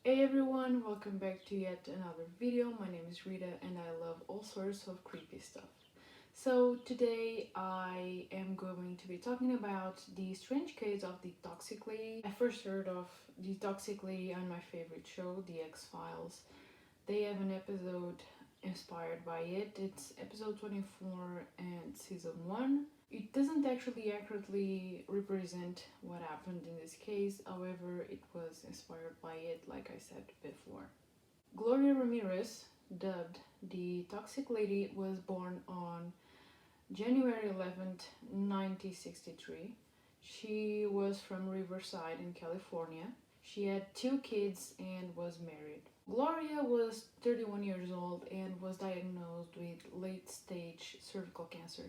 Hey everyone, welcome back to yet another video. My name is Rita and I love all sorts of creepy stuff. So today I am going to be talking about the strange case of the Toxic Lady. I first heard of the Toxic Lady on my favorite show, The X-Files. They have an episode inspired by it. It's episode 24 and season 1. It doesn't actually accurately represent what happened in this case, however, it was inspired by it, like I said before. Gloria Ramirez, dubbed the Toxic Lady, was born on January 11th, 1963. She was from Riverside in California. She had 2 kids and was married. Gloria was 31 years old and was diagnosed with late stage cervical cancer.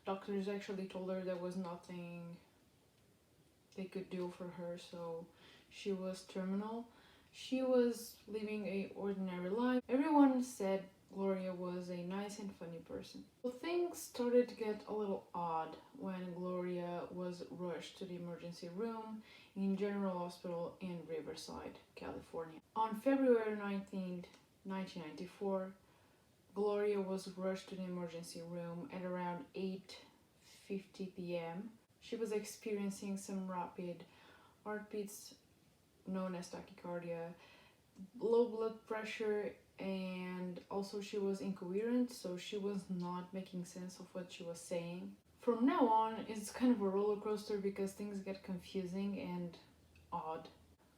Doctors actually told her there was nothing they could do for her, so she was terminal. She was living a ordinary life. Everyone said Gloria was a nice and funny person. So things started to get a little odd when Gloria was rushed to the emergency room in General Hospital in Riverside, California. On February 19th, 1994, Gloria was rushed to the emergency room at around 8:50 p.m. She was experiencing some rapid heartbeats known as tachycardia, low blood pressure, and also she was incoherent, so she was not making sense of what she was saying. From now on, it's kind of a roller coaster because things get confusing and odd.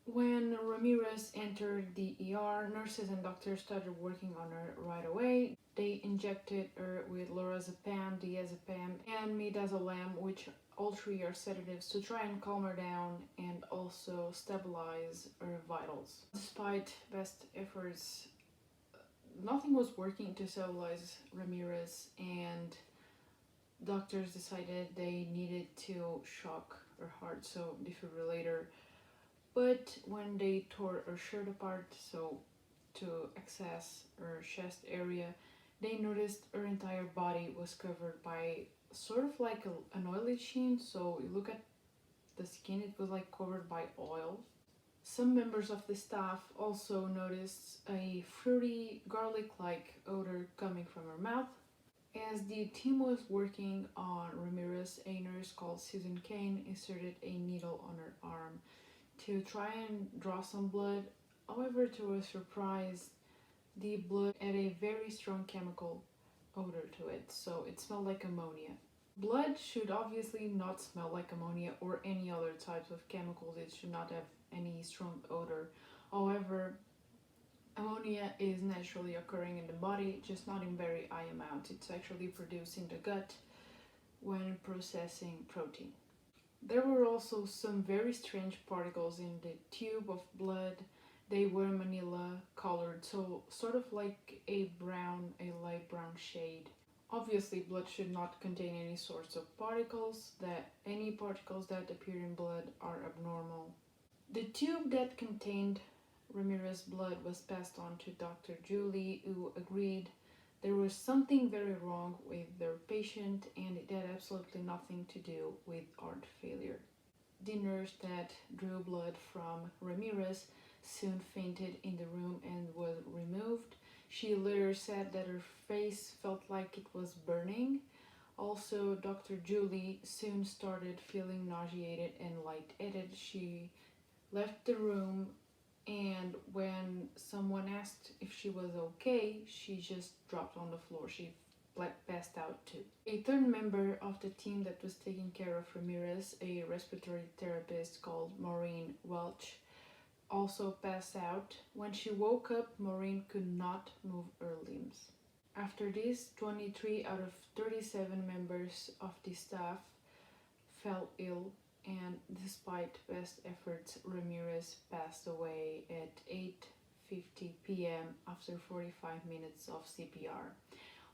When Ramirez entered the ER, nurses and doctors started working on her right away. They injected her with lorazepam, diazepam, and midazolam, which all three are sedatives, to try and calm her down and also stabilize her vitals. Despite best efforts, nothing was working to stabilize Ramirez, and doctors decided they needed to shock her heart, so defibrillator. But when they tore her shirt apart, so to access her chest area, they noticed her entire body was covered by sort of like an oily sheen. So you look at the skin, it was like covered by oil. Some members of the staff also noticed a fruity, garlic-like odor coming from her mouth. As the team was working on Ramirez, a nurse called Susan Kane inserted a needle on her arm to try and draw some blood. However, to her surprise, the blood had a very strong chemical odor to it, so it smelled like ammonia. Blood should obviously not smell like ammonia or any other types of chemicals. It should not have any strong odor. However, ammonia is naturally occurring in the body, just not in very high amounts. It's actually produced in the gut when processing protein. There were also some very strange particles in the tube of blood. They were manila colored, so sort of like a light brown shade. Obviously, blood should not contain any sorts of particles. That any particles that appear in blood are abnormal. The tube that contained Ramirez's blood was passed on to Dr. Julie, who agreed there was something very wrong with their patient and it had absolutely nothing to do with heart failure. The nurse that drew blood from Ramirez soon fainted in the room and was removed. She later said that her face felt like it was burning. Also, Dr. Julie soon started feeling nauseated and lightheaded. She left the room, and when someone asked if she was okay, she just dropped on the floor. She passed out too. A third member of the team that was taking care of Ramirez, a respiratory therapist called Maureen Welch, also passed out. When she woke up, Maureen could not move her limbs. After this, 23 out of 37 members of the staff fell ill, and despite best efforts, Ramirez passed away at 8:50 p.m. after 45 minutes of CPR.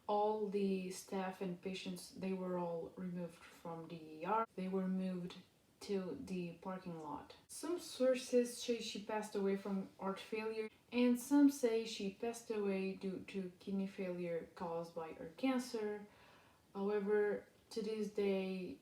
All the staff and patients, they were all removed from the ER. They were moved to the parking lot. Some sources say she passed away from heart failure, and some say she passed away due to kidney failure caused by her cancer. However, to this day,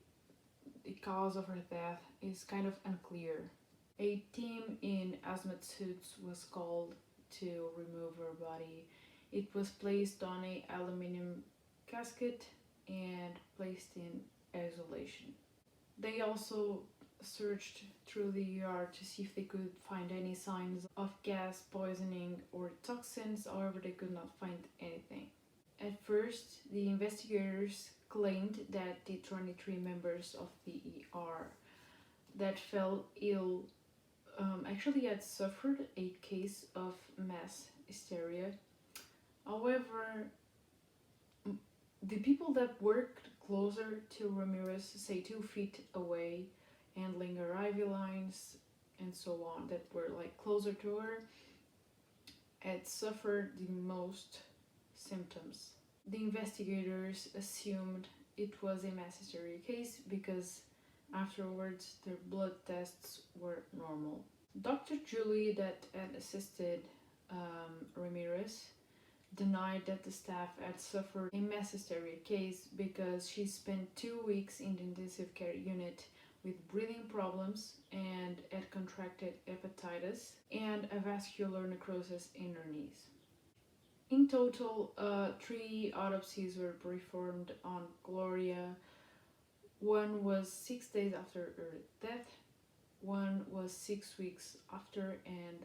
the cause of her death is kind of unclear. A team in hazmat suits was called to remove her body. It was placed on a aluminum casket and placed in isolation. They also searched through the yard to see if they could find any signs of gas poisoning or toxins, however, they could not find anything. At first, the investigators claimed that the 23 members of the ER that fell ill actually had suffered a case of mass hysteria. However, the people that worked closer to Ramirez, say 2 feet away, handling her IV lines and so on, that were like closer to her, had suffered the most symptoms. The investigators assumed it was a mass hysteria case because afterwards their blood tests were normal. Dr. Julie, that had assisted Ramirez, denied that the staff had suffered a mass hysteria case because she spent 2 weeks in the intensive care unit with breathing problems and had contracted hepatitis and a vascular necrosis in her knees. In total, 3 autopsies were performed on Gloria. One was 6 days after her death, one was 6 weeks after, and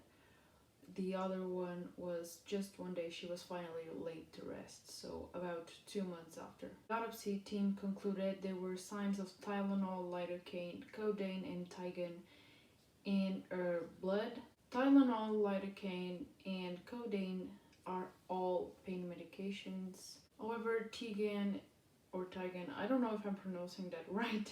the other one was just one day she was finally laid to rest, so about 2 months after. The autopsy team concluded there were signs of Tylenol, lidocaine, codeine, and Tigan in her blood. Tylenol, lidocaine, and codeine are all pain medications. However, Tigan, I don't know if I'm pronouncing that right,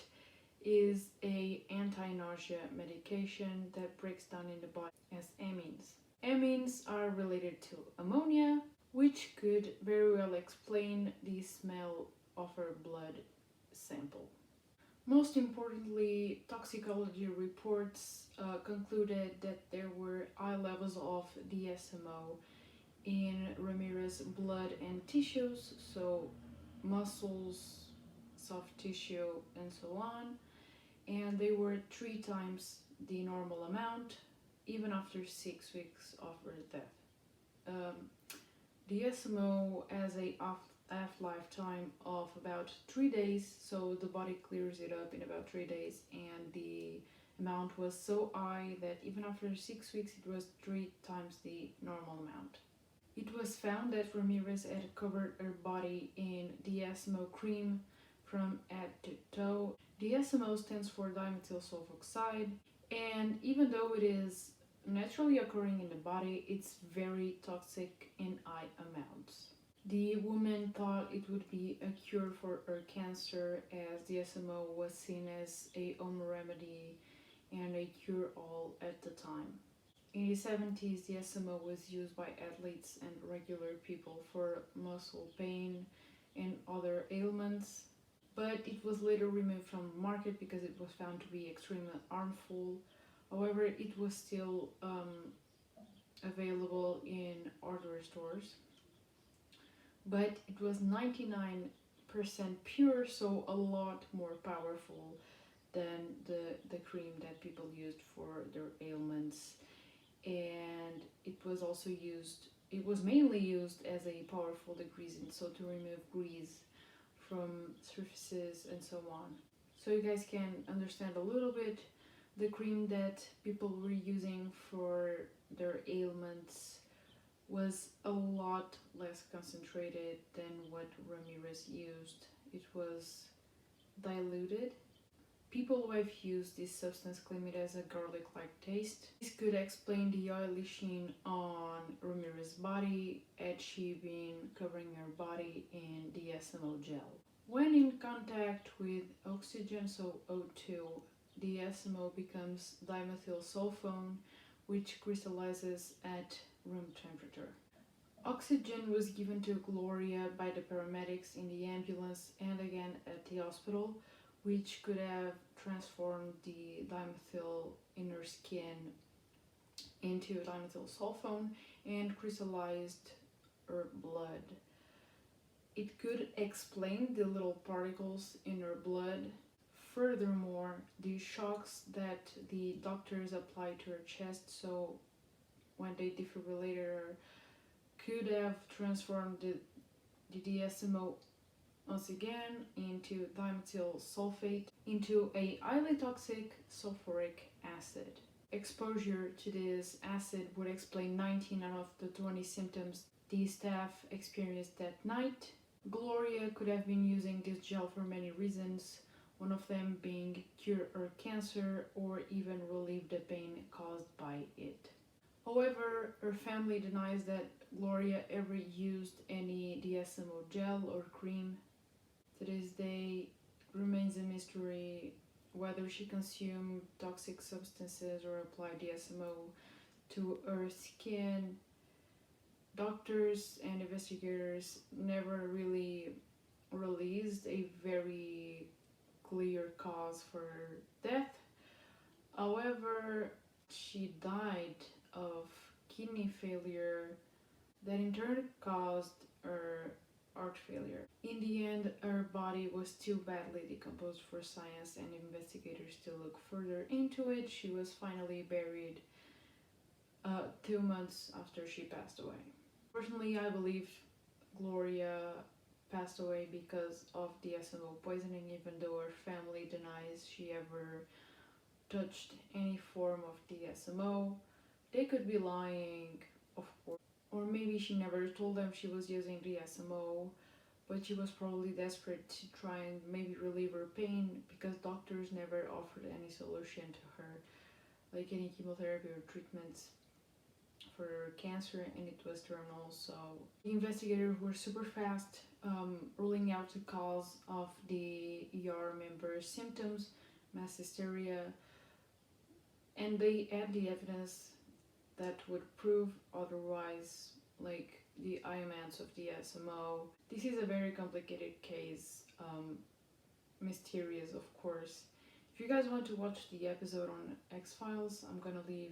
is a anti-nausea medication that breaks down in the body as amines. Amines are related to ammonia, which could very well explain the smell of her blood sample. Most importantly, toxicology reports concluded that there were high levels of DSMO in Ramirez's blood and tissues, so muscles, soft tissue, and so on, and they were 3 times the normal amount even after 6 weeks of her death. DSMO has a half-life time of about 3 days, so the body clears it up in about 3 days, and the amount was so high that even after 6 weeks it was 3 times the normal amount. It was found that Ramirez had covered her body in DSMO cream from head to toe. DSMO stands for dimethyl sulfoxide, and even though it is naturally occurring in the body, it's very toxic in high amounts. The woman thought it would be a cure for her cancer, as DSMO was seen as a home remedy and a cure-all at the time. In the 70s, DSMO was used by athletes and regular people for muscle pain and other ailments, but it was later removed from the market because it was found to be extremely harmful. However, it was still available in hardware stores, but it was 99% pure, so a lot more powerful than the cream that people used for their ailments. And it was mainly used as a powerful degreasing, so to remove grease from surfaces and so on. So you guys can understand a little bit, the cream that people were using for their ailments was a lot less concentrated than what Ramirez used. It was diluted. People who have used this substance claim it has a garlic-like taste. This could explain the oily sheen on Ramirez's body had she been covering her body in DSMO gel. When in contact with oxygen, so O2, DSMO becomes dimethyl sulfone, which crystallizes at room temperature. Oxygen was given to Gloria by the paramedics in the ambulance and again at the hospital, which could have transformed the dimethyl in her skin into dimethyl sulfone and crystallized her blood. It could explain the little particles in her blood. Furthermore, the shocks that the doctors applied to her chest, so when they defibrillated her, could have transformed the DSMO once again into dimethyl sulfate into a highly toxic sulfuric acid. Exposure to this acid would explain 19 out of the 20 symptoms the staff experienced that night. Gloria could have been using this gel for many reasons, one of them being cure her cancer or even relieve the pain caused by it. However, her family denies that Gloria ever used any DSMO gel or cream. To this day, remains a mystery whether she consumed toxic substances or applied DSMO to her skin. Doctors and investigators never really released a very clear cause for her death. However, she died of kidney failure that in turn caused her heart failure. In the end, her body was too badly decomposed for science and investigators to look further into it. She was finally buried 2 months after she passed away. Personally, I believe Gloria passed away because of DSMO poisoning, even though her family denies she ever touched any form of DSMO. They could be lying, of course. Or maybe she never told them she was using DSMO, but she was probably desperate to try and maybe relieve her pain because doctors never offered any solution to her, like any chemotherapy or treatments for cancer, and it was terminal. So the investigators were super fast, ruling out the cause of the ER member's symptoms, mass hysteria, and they had the evidence that would prove otherwise, like the IMANs of the SMO. This is a very complicated case, mysterious of course. If you guys want to watch the episode on X-Files, I'm gonna leave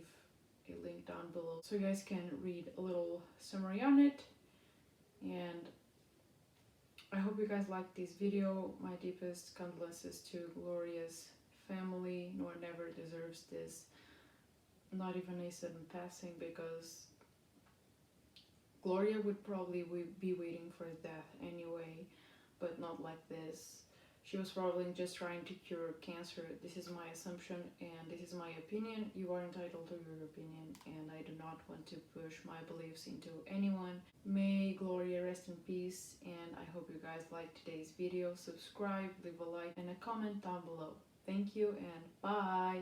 a link down below so you guys can read a little summary on it. And I hope you guys liked this video. My deepest condolences to Gloria's family. No one ever deserves this, not even a sudden passing, because Gloria would probably be waiting for his death anyway, but not like this. She was probably just trying to cure cancer. This is my assumption and this is my opinion. You are entitled to your opinion, and I do not want to push my beliefs into anyone. May Gloria rest in peace, and I hope you guys liked today's video. Subscribe, leave a like and a comment down below. Thank you and bye!